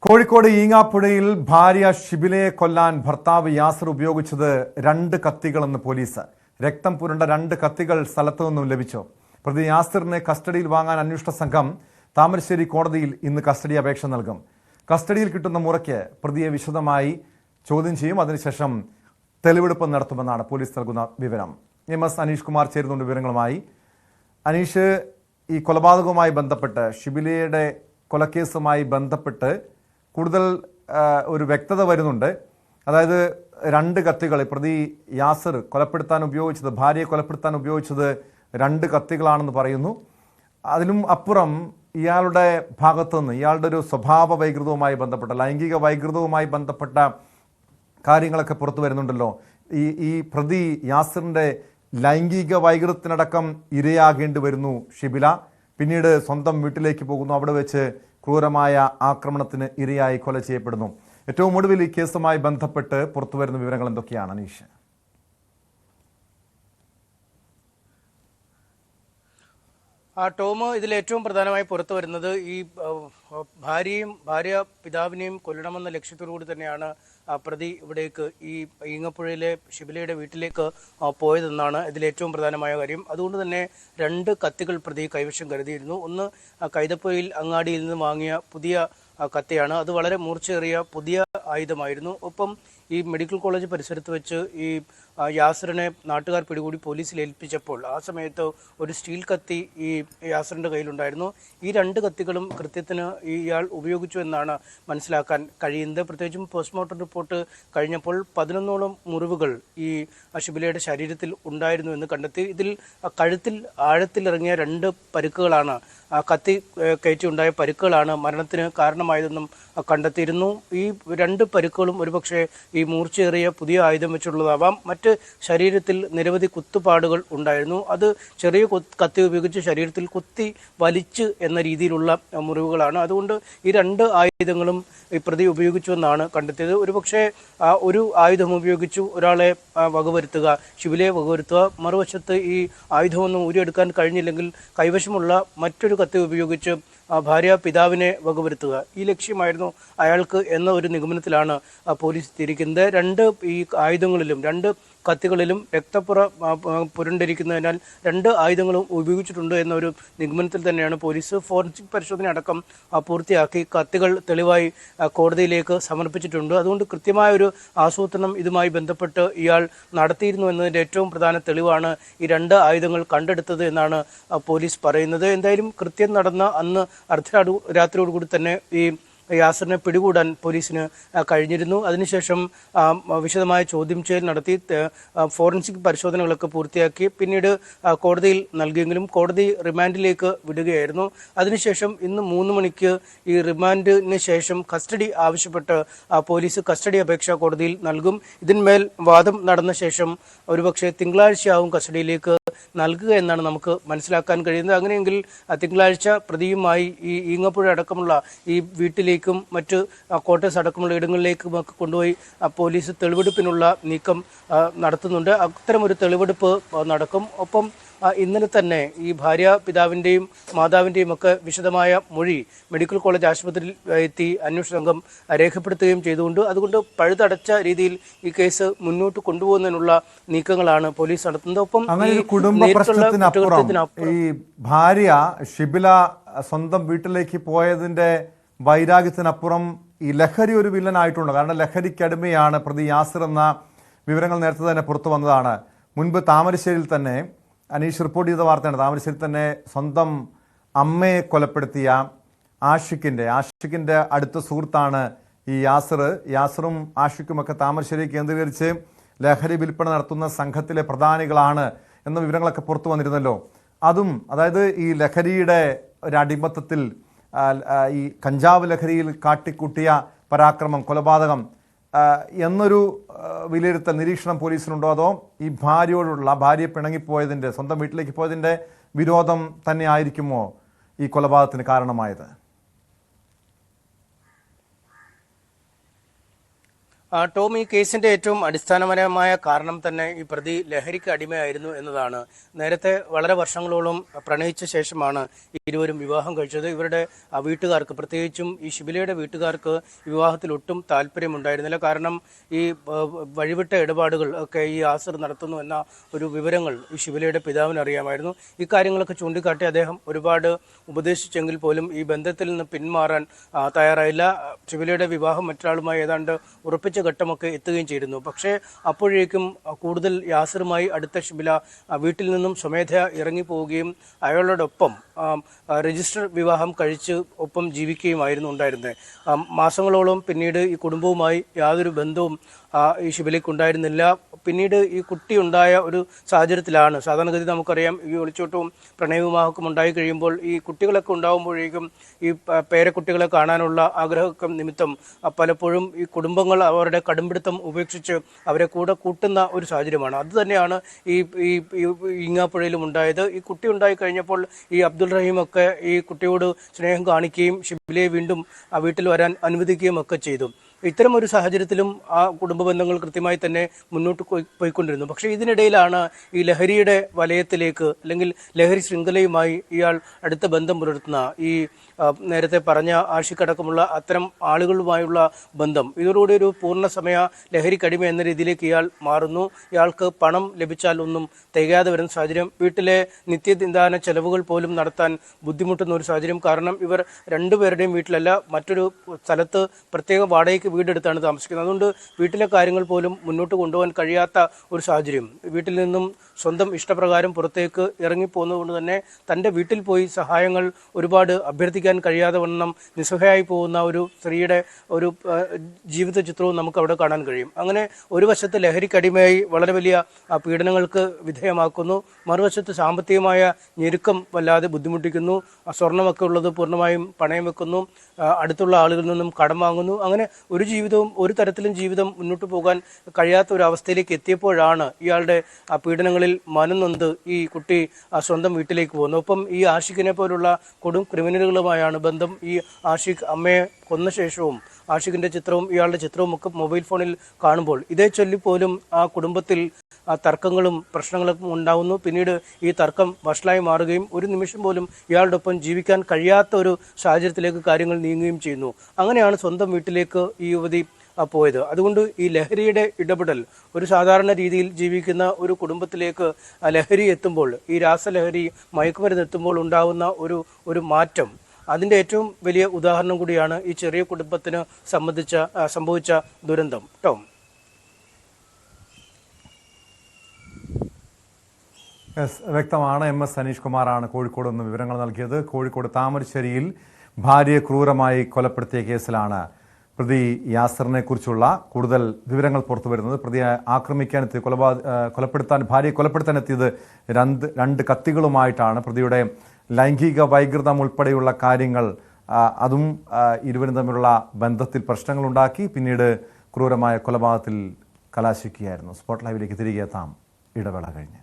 കോഴിക്കോട് ഈങ്ങാപ്പുഴയിൽ ഭാര്യ ഷിബിലയെ കൊല്ലാൻ ഭർത്താവ് യാസർ ഉപയോഗിച്ചത് 2 കത്തികളെന്ന് പോലീസ്. രക്തം പുരണ്ട 2 കത്തികൾ സ്ഥലത്തു നിന്നും ലഭിച്ചു. പ്രതി യാസറിനെ കസ്റ്റഡിയിൽ വാങ്ങാൻ അന്വേഷണ സംഘം താമരശ്ശേരി കോടതിയിൽ ഇന്ന് കസ്റ്റഡി അപേക്ഷ നൽകും. കസ്റ്റഡിയിൽ കിട്ടുന്ന മുറയ്ക്ക് പ്രതിയെ വിശദമായി ചോദ്യം ചെയ്യും. അതിനുശേഷം തെളിവെടുപ്പ് നടത്തുമെന്നാണ് പോലീസ് നൽകുന്ന വിവരം. എം.എസ്. അനീഷ് കുമാർ ചേരുന്നുണ്ട് വിവരങ്ങളുമായി. അനീഷ്, ഈ കൊലപാതകവുമായി ബന്ധപ്പെട്ട്, ഷിബിലയുടെ കൊലക്കേസുമായി ബന്ധപ്പെട്ട് കൂടുതൽ ഒരു വ്യക്തത വരുന്നുണ്ട്. അതായത് 2 കത്തികൾ പ്രതി യാസർ കൊലപ്പെടുത്താൻ ഉപയോഗിച്ചത്, ഭാര്യയെ കൊലപ്പെടുത്താൻ ഉപയോഗിച്ചത് 2 കത്തികളാണെന്ന് പറയുന്നു. അതിലും അപ്പുറം ഇയാളുടെ ഭാഗത്തുനിന്ന് ഇയാളുടെ ഒരു സ്വഭാവ വൈകൃതവുമായി ബന്ധപ്പെട്ട, ലൈംഗിക വൈകൃതവുമായി ബന്ധപ്പെട്ട കാര്യങ്ങളൊക്കെ പുറത്തു വരുന്നുണ്ടല്ലോ. ഈ പ്രതി യാസറിൻ്റെ ലൈംഗിക വൈകൃതത്തിനടക്കം ഇരയാകേണ്ടി വരുന്നു ഷിബില. പിന്നീട് സ്വന്തം വീട്ടിലേക്ക് പോകുന്നു. അവിടെ വെച്ച് ക്രൂരമായ ആക്രമണത്തിന് ഇരയായി കൊല ചെയ്യപ്പെടുന്നു. ഏറ്റവും ഒടുവിൽ ഈ കേസുമായി ബന്ധപ്പെട്ട് പുറത്തുവരുന്ന വിവരങ്ങൾ എന്തൊക്കെയാണ് അനീഷ്? ടോം, ഇതിൽ ഏറ്റവും പ്രധാനമായി പുറത്തു വരുന്നത് ഈ ഭാര്യ പിതാവിനെയും കൊല്ലണമെന്ന ലക്ഷ്യത്തോടുകൂടി തന്നെയാണ് പ്രതി ഇവിടേക്ക് ഈ ഈങ്ങപ്പുഴയിലെ ഷിബിലയുടെ വീട്ടിലേക്ക് പോയതെന്നാണ് ഇതിൽ ഏറ്റവും പ്രധാനമായ കാര്യം. അതുകൊണ്ട് തന്നെ 2 കത്തികൾ പ്രതി കൈവശം കരുതിയിരുന്നു. ഒന്ന് കൈതപ്പൊയിൽ അങ്ങാടിയിൽ നിന്ന് വാങ്ങിയ പുതിയ കത്തിയാണ്. അത് വളരെ മൂർച്ചയേറിയ പുതിയ ആയുധമായിരുന്നു. ഒപ്പം ഈ മെഡിക്കൽ കോളേജ് പരിസരത്ത് വെച്ച് ഈ യാസറിനെ നാട്ടുകാർ പിടികൂടി പോലീസിൽ ഏൽപ്പിച്ചപ്പോൾ ആ സമയത്ത് ഒരു സ്റ്റീൽ കത്തി ഈ യാസറിൻ്റെ കയ്യിലുണ്ടായിരുന്നു. ഈ 2 കത്തികളും കൃത്യത്തിന് ഇയാൾ ഉപയോഗിച്ചു എന്നാണ് മനസ്സിലാക്കാൻ കഴിയുന്നത്. പ്രത്യേകിച്ചും പോസ്റ്റ്മോർട്ടം റിപ്പോർട്ട് കഴിഞ്ഞപ്പോൾ 11ഓളം മുറിവുകൾ ഈ ഷിബിലയുടെ ശരീരത്തിൽ ഉണ്ടായിരുന്നു എന്ന് കണ്ടെത്തി. ഇതിൽ കഴുത്തിൽ ആഴത്തിലിറങ്ങിയ 2 പരുക്കുകളാണ്, കത്തി കയറ്റിയുണ്ടായ പരുക്കുകളാണ് മരണത്തിന് കാരണമായതെന്നും കണ്ടെത്തിയിരുന്നു. ഈ 2 പരുക്കുകളും ഒരുപക്ഷെ ഈ മൂർച്ചയേറിയ പുതിയ ആയുധം വെച്ചുള്ളതാവാം. മറ്റ് ശരീരത്തിൽ നിരവധി കുത്തുപാടുകൾ ഉണ്ടായിരുന്നു. അത് ചെറിയ കത്തി ഉപയോഗിച്ച് ശരീരത്തിൽ കുത്തി വലിച്ച് എന്ന രീതിയിലുള്ള മുറിവുകളാണ്. അതുകൊണ്ട് ഈ 2 ആയുധങ്ങളും ഈ പ്രതി ഉപയോഗിച്ചുവെന്നാണ് കണ്ടെത്തിയത്. ഒരുപക്ഷെ ഒരു ആയുധം ഉപയോഗിച്ചു ഒരാളെ വകവരുത്തുക, ഷിബിലയെ വകവരുത്തുക, മറുവശത്ത് ഈ ആയുധമൊന്നും ഊരിയെടുക്കാൻ കഴിഞ്ഞില്ലെങ്കിൽ കൈവശമുള്ള മറ്റൊരു കത്തി ഉപയോഗിച്ച് ഭാര്യ പിതാവിനെ വകവരുത്തുക, ഈ ലക്ഷ്യമായിരുന്നു അയാൾക്ക് എന്ന ഒരു നിഗമനത്തിലാണ് പോലീസ് എത്തിയിരിക്കുന്നത്. 2 ഈ ആയുധങ്ങളിലും 2 കത്തികളിലും പുരണ്ടിരിക്കുന്നതിനാൽ 2 ആയുധങ്ങളും ഉപയോഗിച്ചിട്ടുണ്ട് എന്നൊരു നിഗമനത്തിൽ തന്നെയാണ് പോലീസ്. ഫോറൻസിക് പരിശോധന അടക്കം പൂർത്തിയാക്കി കത്തികൾ തെളിവായി കോടതിയിലേക്ക് സമർപ്പിച്ചിട്ടുണ്ട്. അതുകൊണ്ട് കൃത്യമായ ഒരു ആസൂത്രണം ഇതുമായി ബന്ധപ്പെട്ട് ഇയാൾ നടത്തിയിരുന്നു എന്നതിൻ്റെ ഏറ്റവും പ്രധാന തെളിവാണ് ഈ 2 ആയുധങ്ങൾ കണ്ടെടുത്തത് എന്നാണ് പോലീസ് പറയുന്നത്. എന്തായാലും കൃത്യം നടന്ന അന്ന് അർദ്ധരാത്രിയോടുകൂടി തന്നെ ഈ യാസറിനെ പിടികൂടാൻ പോലീസിന് കഴിഞ്ഞിരുന്നു. അതിനുശേഷം വിശദമായ ചോദ്യം ചെയ്യൽ നടത്തി ഫോറൻസിക് പരിശോധനകളൊക്കെ പൂർത്തിയാക്കി പിന്നീട് കോടതിയിൽ നൽകിയെങ്കിലും കോടതി റിമാൻഡിലേക്ക് വിടുകയായിരുന്നു. അതിനുശേഷം ഇന്ന് 3 മണിക്ക് ഈ റിമാൻഡിന് ശേഷം കസ്റ്റഡി ആവശ്യപ്പെട്ട് പോലീസ് കസ്റ്റഡി അപേക്ഷ കോടതിയിൽ നൽകും. ഇതിന്മേൽ വാദം നടന്ന ശേഷം ഒരുപക്ഷെ തിങ്കളാഴ്ചയാവും കസ്റ്റഡിയിലേക്ക് നൽകുക എന്നാണ് നമുക്ക് മനസ്സിലാക്കാൻ കഴിയുന്നത്. അങ്ങനെയെങ്കിൽ തിങ്കളാഴ്ച പ്രതിയുമായി ഈ ഈങ്ങപ്പുഴ അടക്കമുള്ള ഈ വീട്ടിലേക്കും മറ്റ് ക്വാർട്ടേഴ്സ് അടക്കമുള്ള ഇടങ്ങളിലേക്കും ഒക്കെ കൊണ്ടുപോയി പോലീസ് തെളിവെടുപ്പിനുള്ള നീക്കം നടത്തുന്നുണ്ട്. അത്തരമൊരു തെളിവെടുപ്പ് നടക്കും. ഒപ്പം ഇന്നലെ തന്നെ ഈ ഭാര്യ പിതാവിൻ്റെയും മാതാവിൻ്റെയും ഒക്കെ വിശദമായ മൊഴി മെഡിക്കൽ കോളേജ് ആശുപത്രിയിൽ എത്തി അന്വേഷണ സംഘം രേഖപ്പെടുത്തുകയും ചെയ്തുകൊണ്ട് അതുകൊണ്ട് പഴുതടച്ച രീതിയിൽ ഈ കേസ് മുന്നോട്ട് കൊണ്ടുപോകുന്നതിനുള്ള നീക്കങ്ങളാണ് പോലീസ് നടത്തുന്നത്. ഒപ്പം ഈ ഭാര്യ ഷിബില സ്വന്തം വീട്ടിലേക്ക് പോയതിന്റെ വൈരാഗ്യത്തിനപ്പുറം ഈ ലഹരി ഒരു വില്ലനായിട്ടുണ്ട്. കാരണം ലഹരിക്കടിമയാണ് പ്രതി യാസർ എന്ന വിവരങ്ങൾ നേരത്തെ തന്നെ പുറത്തു വന്നതാണ്. മുൻപ് താമരശ്ശേരിയിൽ തന്നെ അനീഷ് റിപ്പോർട്ട് ചെയ്ത വാർത്തയാണ്. താമരശ്ശേരി തന്നെ സ്വന്തം അമ്മയെ കൊലപ്പെടുത്തിയ ആഷിഖിൻ്റെ അടുത്ത സുഹൃത്താണ് ഈ യാസർ. യാസറും ആഷിഖുമൊക്കെ താമരശ്ശേരി കേന്ദ്രീകരിച്ച് ലഹരി വിൽപ്പന നടത്തുന്ന സംഘത്തിലെ പ്രധാനികളാണ് എന്ന വിവരങ്ങളൊക്കെ പുറത്തു വന്നിരുന്നല്ലോ. അതും അതായത് ഈ ലഹരിയുടെ ഒരു അടിമത്തത്തിൽ, ഈ കഞ്ചാവ് ലഹരിയിൽ കാട്ടിക്കൂട്ടിയ പരാക്രമം, കൊലപാതകം എന്നൊരു വിലയിരുത്തൽ, നിരീക്ഷണം പോലീസിനുണ്ടോ? അതോ ഈ ഭാര്യയെ പിണങ്ങിപ്പോയതിൻ്റെ, സ്വന്തം വീട്ടിലേക്ക് പോയതിൻ്റെ വിരോധം തന്നെ ആയിരിക്കുമോ ഈ കൊലപാതകത്തിന് കാരണമായത്? ടോം, ഈ കേസിന്റെ ഏറ്റവും അടിസ്ഥാനപരമായ കാരണം തന്നെ ഈ പ്രതി ലഹരിക്ക് അടിമയായിരുന്നു എന്നതാണ്. നേരത്തെ വളരെ വർഷങ്ങളോളം പ്രണയിച്ച ശേഷമാണ് ഇരുവരും വിവാഹം കഴിച്ചത്. ഇവരുടെ വീട്ടുകാർക്ക്, പ്രത്യേകിച്ചും ഈ ഷിബിലയുടെ വീട്ടുകാർക്ക് വിവാഹത്തിൽ ഒട്ടും താല്പര്യമുണ്ടായിരുന്നില്ല. കാരണം ഈ വഴിവിട്ട ഇടപാടുകൾ ഒക്കെ ഈ യാസിർ നടത്തുന്നു എന്ന ഒരു വിവരങ്ങൾ ഈ ഷിബിലയുടെ പിതാവിന് അറിയാമായിരുന്നു. ഈ കാര്യങ്ങളൊക്കെ ചൂണ്ടിക്കാട്ടി അദ്ദേഹം ഒരുപാട് ഉപദേശിച്ചെങ്കിൽ പോലും ഈ ബന്ധത്തിൽ നിന്ന് പിന്മാറാൻ തയ്യാറായില്ല. ഷിബിലയുടെ വിവാഹം മറ്റൊരാളുമായി ഏതാണ്ട് ഉറപ്പിച്ച ഘട്ടമൊക്കെ എത്തുകയും ചെയ്തിരുന്നു. പക്ഷേ അപ്പോഴേക്കും കൂടുതൽ യാസിറുമായി അടുത്ത ഷിബില വീട്ടിൽ നിന്നും സ്വമേധയാ ഇറങ്ങിപ്പോവുകയും അയാളോടൊപ്പം രജിസ്റ്റർ വിവാഹം കഴിച്ച് ഒപ്പം ജീവിക്കുകയുമായിരുന്നു ഉണ്ടായിരുന്നത്. മാസങ്ങളോളം പിന്നീട് ഈ കുടുംബവുമായി യാതൊരു ബന്ധവും ഈ ഷിബിലയ്ക്ക് ഉണ്ടായിരുന്നില്ല. പിന്നീട് ഈ കുട്ടി ഉണ്ടായ ഒരു സാഹചര്യത്തിലാണ്, സാധാരണഗതി നമുക്കറിയാം, ഈ ഒളിച്ചോട്ടവും പ്രണയവിവാഹമൊക്കെ ഉണ്ടായി കഴിയുമ്പോൾ ഈ കുട്ടികളൊക്കെ ഉണ്ടാകുമ്പോഴേക്കും ഈ പേരക്കുട്ടികളെ കാണാനുള്ള ആഗ്രഹം നിമിത്തം പലപ്പോഴും ഈ കുടുംബങ്ങൾ അവരുടെ കടുംപിടുത്തം ഉപേക്ഷിച്ച് അവരെ കൂടെ കൂട്ടുന്ന ഒരു സാഹചര്യമാണ്. അതുതന്നെയാണ് ഈ ഈങ്ങാപ്പുഴയിലും ഉണ്ടായത്. ഈ കുട്ടി ഉണ്ടായി കഴിഞ്ഞപ്പോൾ ഈ അബ്ദുൾ റഹീമൊക്കെ ഈ കുട്ടിയോട് സ്നേഹം കാണിക്കുകയും ഷിബിലയെ വീണ്ടും ആ വീട്ടിൽ വരാൻ അനുവദിക്കുകയും ഒക്കെ ചെയ്തു. ഇത്തരം ഒരു സാഹചര്യത്തിലും ആ കുടുംബ ബന്ധങ്ങൾ കൃത്യമായി തന്നെ മുന്നോട്ട് പോയിക്കൊണ്ടിരുന്നു. പക്ഷേ ഇതിനിടയിലാണ് ഈ ലഹരിയുടെ വലയത്തിലേക്ക്, അല്ലെങ്കിൽ ലഹരി ശൃംഖലയുമായി ഇയാൾ അടുത്ത ബന്ധം പുലർത്തുന്ന ഈ നേരത്തെ പറഞ്ഞ ആഷിക്കടക്കമുള്ള അത്തരം ആളുകളുമായുള്ള ബന്ധം, ഇതോടുകൂടി ഒരു പൂർണ്ണസമയ ലഹരിക്കടിമ എന്ന രീതിയിലേക്ക് ഇയാൾ മാറുന്നു. ഇയാൾക്ക് പണം ലഭിച്ചാൽ ഒന്നും തികയാതെ വരുന്ന സാഹചര്യം, വീട്ടിലെ നിത്യദിന്ദാന ചെലവുകൾ പോലും നടത്താൻ ബുദ്ധിമുട്ടുന്ന ഒരു സാഹചര്യം. കാരണം ഇവർ രണ്ടുപേരുടെയും വീട്ടിലല്ല, മറ്റൊരു സ്ഥലത്ത് പ്രത്യേക വാടകയ്ക്ക് വീടെടുത്താണ് താമസിക്കുന്നത്. അതുകൊണ്ട് വീട്ടിലെ കാര്യങ്ങൾ പോലും മുന്നോട്ട് കൊണ്ടുപോകാൻ കഴിയാത്ത ഒരു സാഹചര്യം. വീട്ടിൽ നിന്നും സ്വന്തം ഇഷ്ടപ്രകാരം പുറത്തേക്ക് ഇറങ്ങിപ്പോകുന്നതുകൊണ്ട് തന്നെ തൻ്റെ വീട്ടിൽ പോയി സഹായങ്ങൾ ഒരുപാട് അഭ്യർത്ഥിക്കാൻ കഴിയാതെ വണ്ണം നിസ്സഹായി പോകുന്ന ഒരു സ്ത്രീയുടെ ഒരു ജീവിത ചിത്രവും നമുക്ക് അവിടെ കാണാൻ കഴിയും. അങ്ങനെ ഒരു വശത്ത് ലഹരിക്കടിമയായി വളരെ വലിയ പീഡനങ്ങൾക്ക് വിധേയമാക്കുന്നു, മറുവശത്ത് സാമ്പത്തികമായ ഞെരുക്കം വല്ലാതെ ബുദ്ധിമുട്ടിക്കുന്നു. സ്വർണ്ണമൊക്കെ ഉള്ളത് പൂർണ്ണമായും പണയം വെക്കുന്നു, അടുത്തുള്ള ആളുകളിൽ നിന്നും കടം വാങ്ങുന്നു. അങ്ങനെ ഒരു ജീവിതവും ഒരു തരത്തിലും ജീവിതം മുന്നോട്ട് പോകാൻ കഴിയാത്ത ഒരു അവസ്ഥയിലേക്ക് എത്തിയപ്പോഴാണ് ഇയാളുടെ പീഡനങ്ങളിൽ മനംനൊന്ത് ഈ കുട്ടി സ്വന്തം വീട്ടിലേക്ക് പോകുന്നത്. ഒപ്പം ഈ ആഷിഖിനെ പോലുള്ള കൊടും ക്രിമിനലുകളുമായാണ് ബന്ധം. ഈ ആഷിഖ് അമ്മയെ കൊന്ന ശേഷവും ആഷിഖിന്റെ ചിത്രവും ഇയാളുടെ ചിത്രവും ഒക്കെ മൊബൈൽ ഫോണിൽ കാണുമ്പോൾ ഇതേ ചൊല്ലിപ്പോലും ആ കുടുംബത്തിൽ തർക്കങ്ങളും പ്രശ്നങ്ങളൊക്കെ ഉണ്ടാവുന്നു. പിന്നീട് ഈ തർക്കം വഷളായി മാറുകയും ഒരു നിമിഷം പോലും ഇയാളുടെ ഒപ്പം ജീവിക്കാൻ കഴിയാത്ത ഒരു സാഹചര്യത്തിലേക്ക് കാര്യങ്ങൾ നീങ്ങുകയും ചെയ്യുന്നു. അങ്ങനെയാണ് സ്വന്തം വീട്ടിലേക്ക് ഈ യുവതി പോയത്. അതുകൊണ്ട് ഈ ലഹരിയുടെ ഇടപെടൽ, ഒരു സാധാരണ രീതിയിൽ ജീവിക്കുന്ന ഒരു കുടുംബത്തിലേക്ക് ലഹരി എത്തുമ്പോൾ, ഈ രാസലഹരി മയക്കുമരുന്ന് എത്തുമ്പോൾ ഉണ്ടാകുന്ന ഒരു മാറ്റം, അതിൻ്റെ ഏറ്റവും വലിയ ഉദാഹരണം കൂടിയാണ് ഈ ചെറിയ കുടുംബത്തിന് സംഭവിച്ച ദുരന്തം. ടോം. വ്യക്തമാണ്. MS സനീഷ് കുമാറാണ് കോഴിക്കോട് നിന്ന് വിവരങ്ങൾ നൽകിയത്. കോഴിക്കോട് താമരശ്ശേരിയിൽ ഭാര്യയെ ക്രൂരമായി കൊലപ്പെടുത്തിയ കേസിലാണ് പ്രതി യാസിറിനെ കുറിച്ചുള്ള കൂടുതൽ വിവരങ്ങൾ പുറത്തു വരുന്നത്. പ്രതിയെ ആക്രമിക്കാനെത്തിയ ഭാര്യയെ കൊലപ്പെടുത്താൻ എത്തിയത് രണ്ട് കത്തികളുമായിട്ടാണ്. പ്രതിയുടെ ലൈംഗിക വൈകൃതം ഉൾപ്പെടെയുള്ള കാര്യങ്ങൾ, അതും ഇരുവരും തമ്മിലുള്ള ബന്ധത്തിൽ പ്രശ്നങ്ങളുണ്ടാക്കി പിന്നീട് ക്രൂരമായ കൊലപാതകത്തിൽ കലാശിക്കുകയായിരുന്നു. സ്പോട്ട് ലൈവിലേക്ക് തിരികെ എത്താം ഇടവേള കഴിഞ്ഞ്.